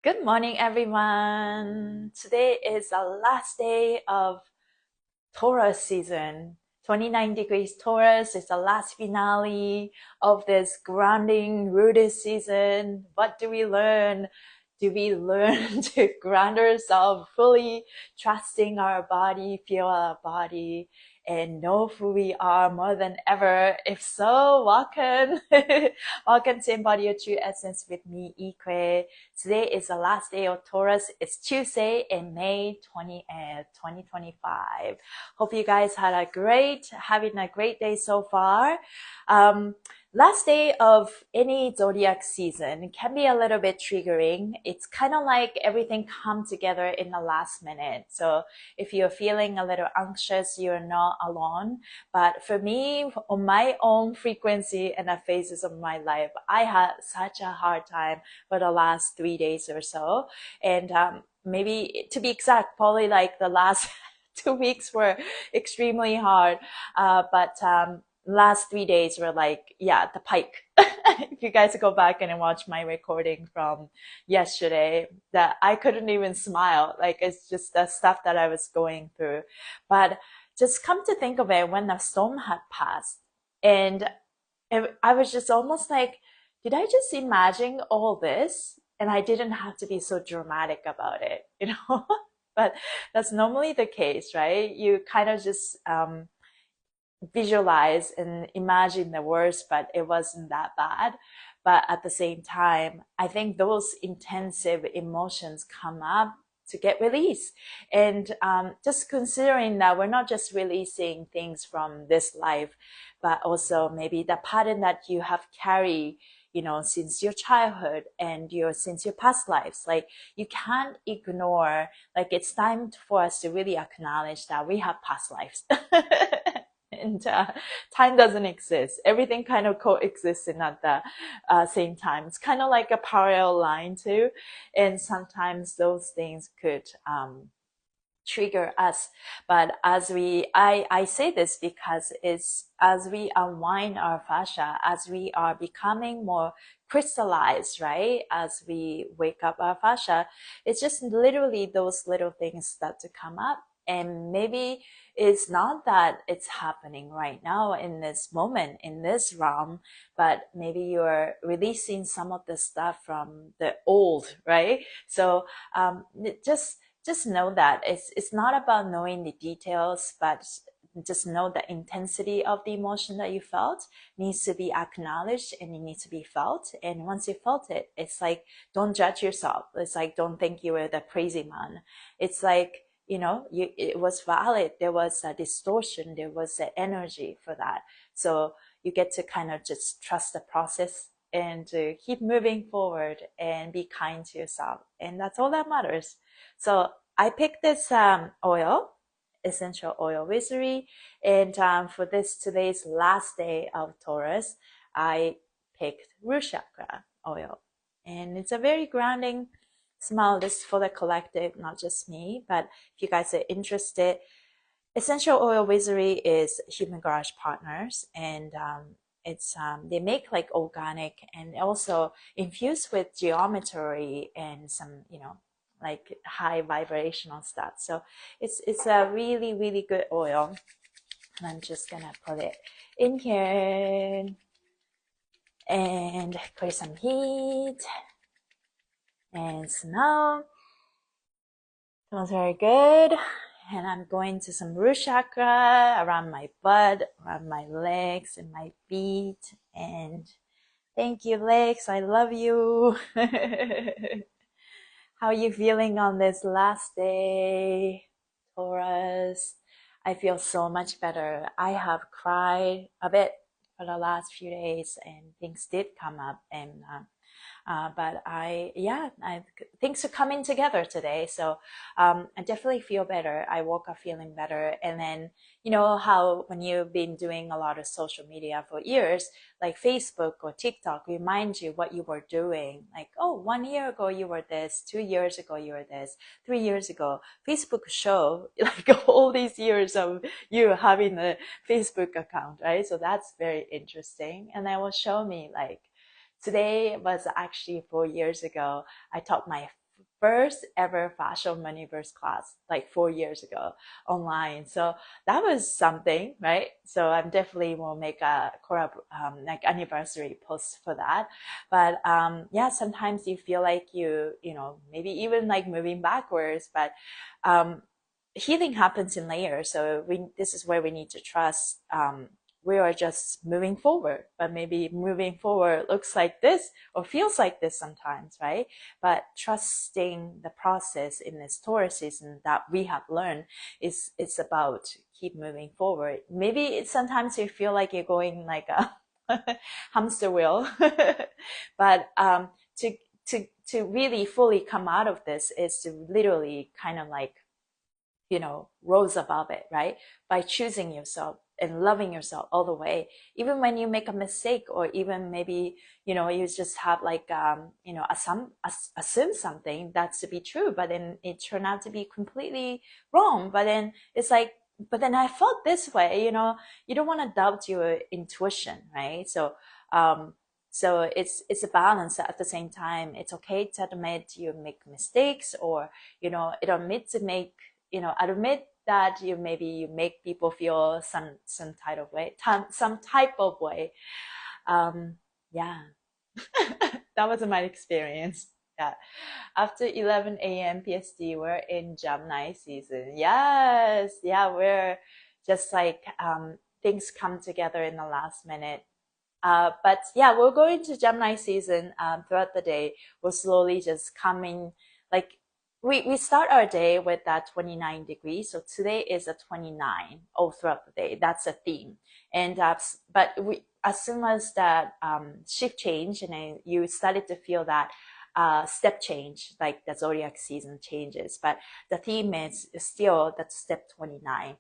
Good morning, everyone. Today is the last day of Taurus season. 29 degrees Taurus is the last finale of this grounding, rooted season. What do we learn? Do we learn to ground ourselves fully, trusting our body, feel our body, and know who we are more than ever? If so, welcome. Welcome to Embody Your True Essence with me, Ikue. Today is the last day of Taurus. It's Tuesday in May 20th, 2025. Hope you guys had having a great day so far. Last day of any zodiac season can be a little bit triggering. It's kind of like everything come together in the last minute. So if you're feeling a little anxious, you're not alone. But for me, on my own frequency and the phases of my life, I had such a hard time for the last 3 days or so. And maybe to be exact, probably like the last 2 weeks were extremely hard. But last 3 days were like, yeah, the pike. If you guys go back and watch my recording from yesterday, that I couldn't even smile. Like, it's just the stuff that I was going through. But just come to think of it, when the storm had passed, and I was just almost like, did I just imagine all this? And I didn't have to be so dramatic about it, you know? But that's normally the case, right? You kind of just visualize and imagine the worst, but it wasn't that bad. But at the same time, I think those intensive emotions come up to get released. And just considering that we're not just releasing things from this life, but also maybe the pattern that you have carried, you know, since your childhood and since your past lives. Like, you can't ignore, like, it's time for us to really acknowledge that we have past lives. And time doesn't exist. Everything kind of coexists in at the same time. It's kind of like a parallel line too. And sometimes those things could trigger us. But I say this because it's as we unwind our fascia, as we are becoming more crystallized, right? As we wake up our fascia, it's just literally those little things start to come up. And maybe it's not that it's happening right now in this moment, in this realm, but maybe you're releasing some of the stuff from the old, right? So just know that it's not about knowing the details, but just know the intensity of the emotion that you felt needs to be acknowledged and it needs to be felt. And once you felt it, it's like, don't judge yourself. It's like, don't think you were the crazy man. It's like, you know, it was valid. There was a distortion. There was an energy for that. So you get to kind of just trust the process and to keep moving forward and be kind to yourself. And that's all that matters. So I picked this oil, essential oil wizardry, and for today's last day of Taurus, I picked root chakra oil, and it's a very grounding smell. This is for the collective, not just me. But if you guys are interested, essential oil wizardry is Human Garage Partners, and it's they make like organic and also infused with geometry and some, you know, like high vibrational stuff. So it's a really, really good oil. And I'm just gonna put it in here and create some heat and smell. Smells very good. And I'm going to some root chakra around my butt, around my legs and my feet. And thank you, legs. I love you. How are you feeling on this last day, Taurus? I feel so much better. I have cried a bit for the last few days, and things did come up, and but things are coming together today. So I definitely feel better. I woke up feeling better. And then, you know how when you've been doing a lot of social media for years, like Facebook or TikTok remind you what you were doing. Like, oh, 1 year ago you were this, 2 years ago you were this, 3 years ago. Facebook show like all these years of you having a Facebook account, right? So that's very interesting. And that will show me like, today was actually 4 years ago. I taught my first ever Fascia Moneyverse class like 4 years ago online. So that was something, right? So I'm definitely will make a like anniversary post for that. But yeah, sometimes you feel like you know, maybe even like moving backwards, but healing happens in layers. So this is where we need to trust. We are just moving forward, but maybe moving forward looks like this or feels like this sometimes, right? But trusting the process in this Taurus season that we have learned is it's about keep moving forward. Maybe sometimes you feel like you're going like a hamster wheel, but to to really fully come out of this is to literally kind of like, you know, rose above it, right? By choosing yourself and loving yourself all the way, even when you make a mistake, or even maybe, you know, you just have like, you know, assume something that's to be true, but then it turned out to be completely wrong. But then it's like, but then I felt this way, you know, you don't want to doubt your intuition, right? So it's a balance. At the same time, it's okay to admit you make mistakes, or, you know, admit that you make people feel some type of way, some type of way. Yeah, that was my experience. Yeah, after 11 a.m. PST, we're in Gemini season. Yes, yeah, we're just like things come together in the last minute. But yeah, we're going to Gemini season throughout the day. We're slowly just coming, like we start our day with that 29 degrees. So today is a 29 all throughout the day. That's a theme. And but as soon as that shift change, and then you started to feel that step change, like the zodiac season changes. But the theme is still that step 29.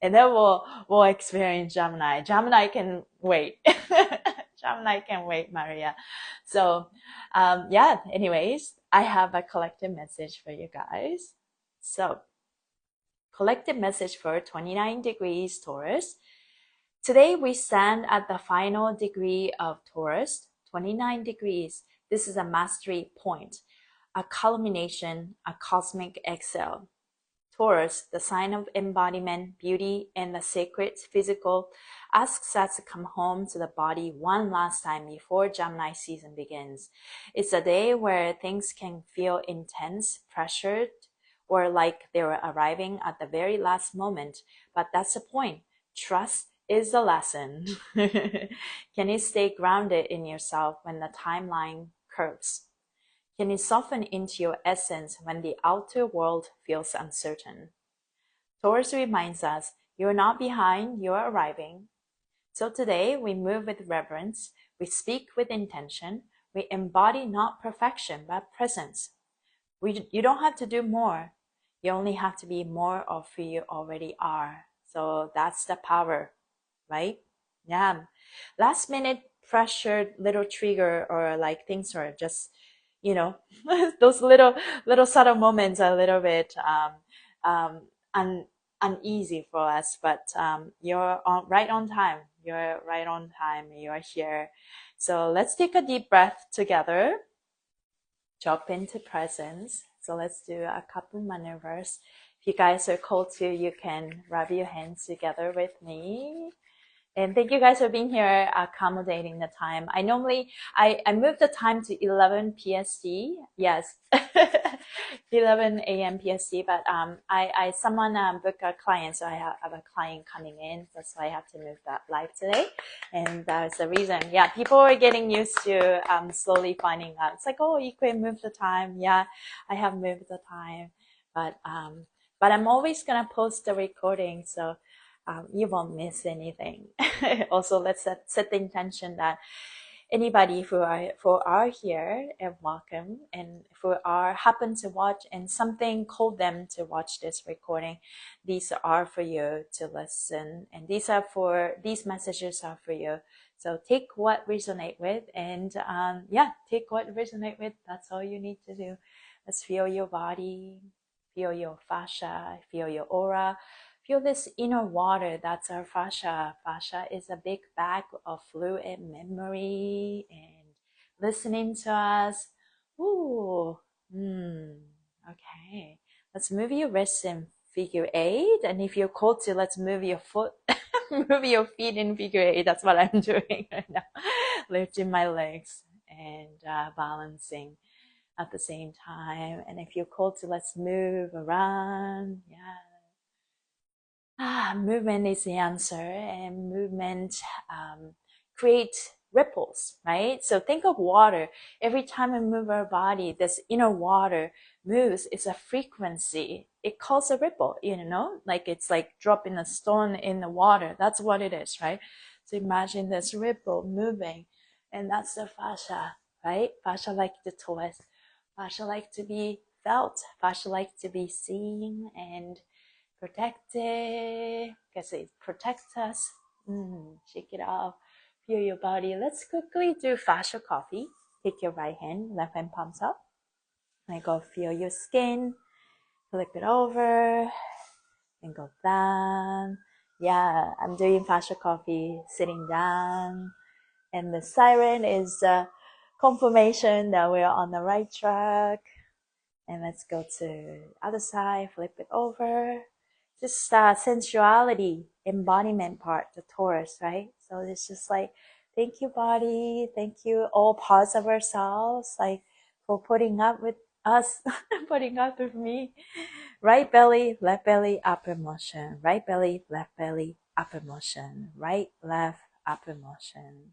And then we'll experience Gemini. Gemini can wait. Gemini can wait, Maria. So yeah, anyways, I have a collective message for you guys. So collective message for 29 degrees Taurus. Today we stand at the final degree of Taurus, 29 degrees. This is a mastery point, a culmination, a cosmic excel. Taurus, the sign of embodiment, beauty, and the sacred physical, asks us to come home to the body one last time before Gemini season begins. It's a day where things can feel intense, pressured, or like they were arriving at the very last moment. But that's the point. Trust is the lesson. Can you stay grounded in yourself when the timeline curves? Can you soften into your essence when the outer world feels uncertain? Taurus reminds us, you're not behind, you're arriving. So today we move with reverence, we speak with intention, we embody not perfection, but presence. You don't have to do more. You only have to be more of who you already are. So that's the power, right? Yeah. Last minute pressured little trigger, or like things are just, you know, those little subtle moments are a little bit uneasy for us, but you're right on time. You're right on time. You're here. So let's take a deep breath together. Drop into presence. So let's do a couple maneuvers. If you guys are cold too, you can rub your hands together with me. And thank you guys for being here, accommodating the time. I move the time to 11 PST. Yes, 11 a.m. PST. But someone booked a client, so I have a client coming in. That's why I have to move that live today. And that's the reason. Yeah, people are getting used to slowly finding out. It's like, oh, Ikue moved the time. Yeah, I have moved the time. But I'm always gonna post the recording, so you won't miss anything. Also, let's set the intention that anybody who are here and welcome, and who are happen to watch and something called them to watch this recording, these are for you to listen, and these messages are for you. So take what resonate with, and yeah, take what resonate with. That's all you need to do. Let's feel your body, feel your fascia, feel your aura. Feel this inner water. That's our fascia. Fascia is a big bag of fluid memory and listening to us. Ooh, let's move your wrists in figure 8. And if you're cold to, let's move your foot, move your feet in figure 8. That's what I'm doing right now. Lifting my legs and balancing at the same time. And if you're cold to, let's move around. Yeah. Movement is the answer, and movement creates ripples, right? So think of water. Every time we move our body, this inner water moves. It's a frequency. It calls a ripple, like it's like dropping a stone in the water. That's what it is, right? So imagine this ripple moving, and that's the fascia, right? Fascia like the Taurus. Fascia like to be felt. Fascia like to be seen and protected, because it protects us. Shake it off, feel your body. Let's quickly do fascia coffee. Take your right hand, left hand palms up, and go feel your skin. Flip it over and go down. Yeah, I'm doing fascia coffee sitting down, and the siren is confirmation that we're on the right track. And let's go to the other side, flip it over. Just sensuality, embodiment part, the Taurus, right? So it's just like, thank you, body. Thank you, all parts of ourselves, like for putting up with us, putting up with me. Right belly, left belly, upper motion. Right belly, left belly, upper motion. Right, left, upper motion.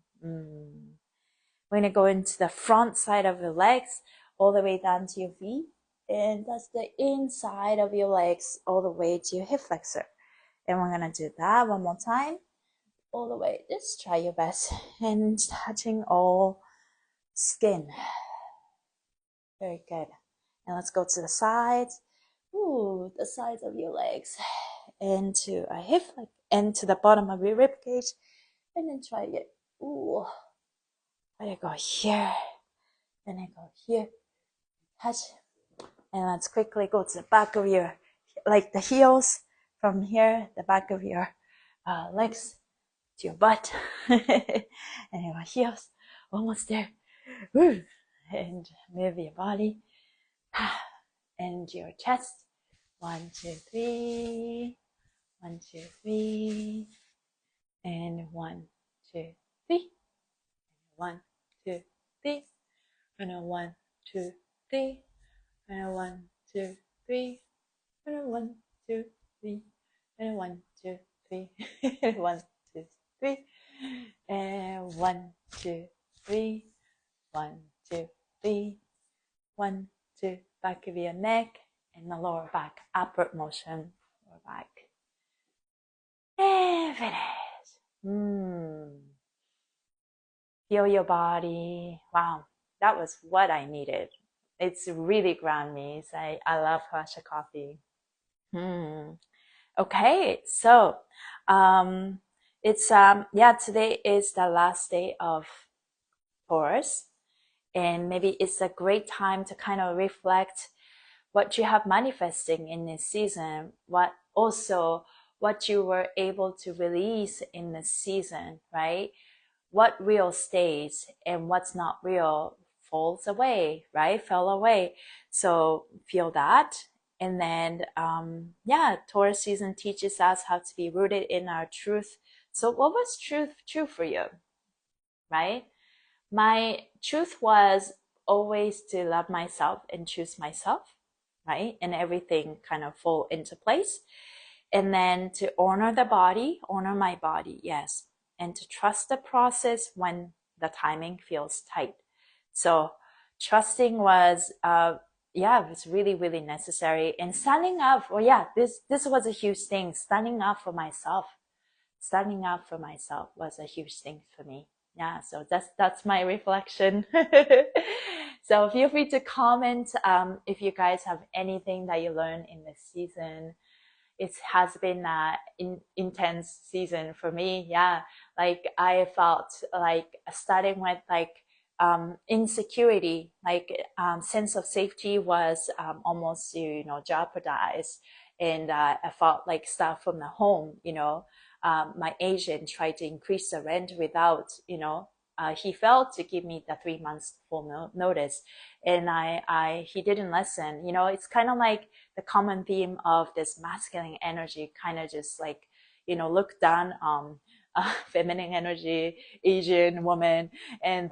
We're going to go into the front side of your legs, all the way down to your feet. And that's the inside of your legs all the way to your hip flexor. And we're going to do that one more time. All the way. Just try your best. And touching all skin. Very good. And let's go to the sides. Ooh, the sides of your legs. And to a hip flexor. And to the bottom of your rib cage. And then try it. Ooh. Let it go here. And then go here. Touch. And let's quickly go to the back of your, like the heels from here, the back of your legs to your butt. And your heels, almost there. Woo. And move your body. And your chest. 1, 2, 3. 1, 2, 3. And 1, 2, 3. 1, 2, 3. And a 1, 2, 3. And a 1, 2, 3. And a 1, 2, 3. And a 1, 2, 3. And 1, 2, 3. And 1, 2, 3. 1, 2, 3. 1, 2. Back of your neck and the lower back. Upward motion. Lower back. And finish. Feel your body. Wow, that was what I needed. It's really ground me. I love Fascia coffee. Okay, so it's today is the last day of Taurus, and maybe it's a great time to kind of reflect what you have manifesting in this season, what you were able to release in this season, right? What real stays and what's not real falls away, right? Fell away. So feel that. And then, Taurus season teaches us how to be rooted in our truth. So what was true for you, right? My truth was always to love myself and choose myself, right? And everything kind of fall into place. And then to honor my body, yes. And to trust the process when the timing feels tight. So trusting was, it was really, really necessary. And standing up, this was a huge thing. Standing up for myself was a huge thing for me. Yeah, so that's my reflection. So feel free to comment if you guys have anything that you learned in this season. It has been an intense season for me. Yeah, like I felt like starting with insecurity, sense of safety was almost jeopardized, and I felt like stuff from the home. My agent tried to increase the rent without he failed to give me the 3 months full notice, and he didn't listen. You know, it's kind of like the common theme of this masculine energy, kind of just like, you know, look down on feminine energy, Asian woman, and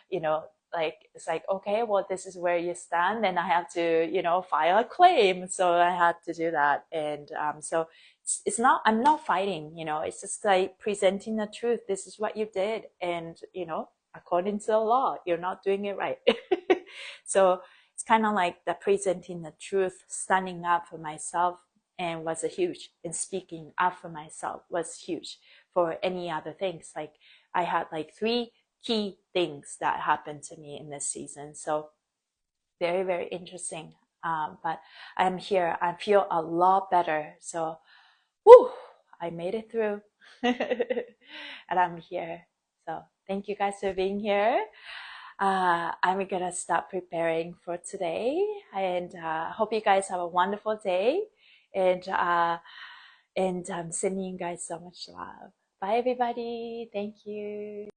you know, like it's like, okay, well, this is where you stand, and I have to, you know, file a claim. So I had to do that, and so it's not, I'm not fighting, you know, it's just like presenting the truth. This is what you did, and you know, according to the law, you're not doing it right. So it's kind of like the presenting the truth, standing up for myself, and was a huge, and speaking up for myself was huge. For any other things, like I had like 3 key things that happened to me in this season. So very, very interesting. But I'm here. I feel a lot better. So, whoo, I made it through. And I'm here. So thank you guys for being here. I'm gonna start preparing for today, and hope you guys have a wonderful day. And I'm sending you guys so much love. Bye, everybody. Thank you.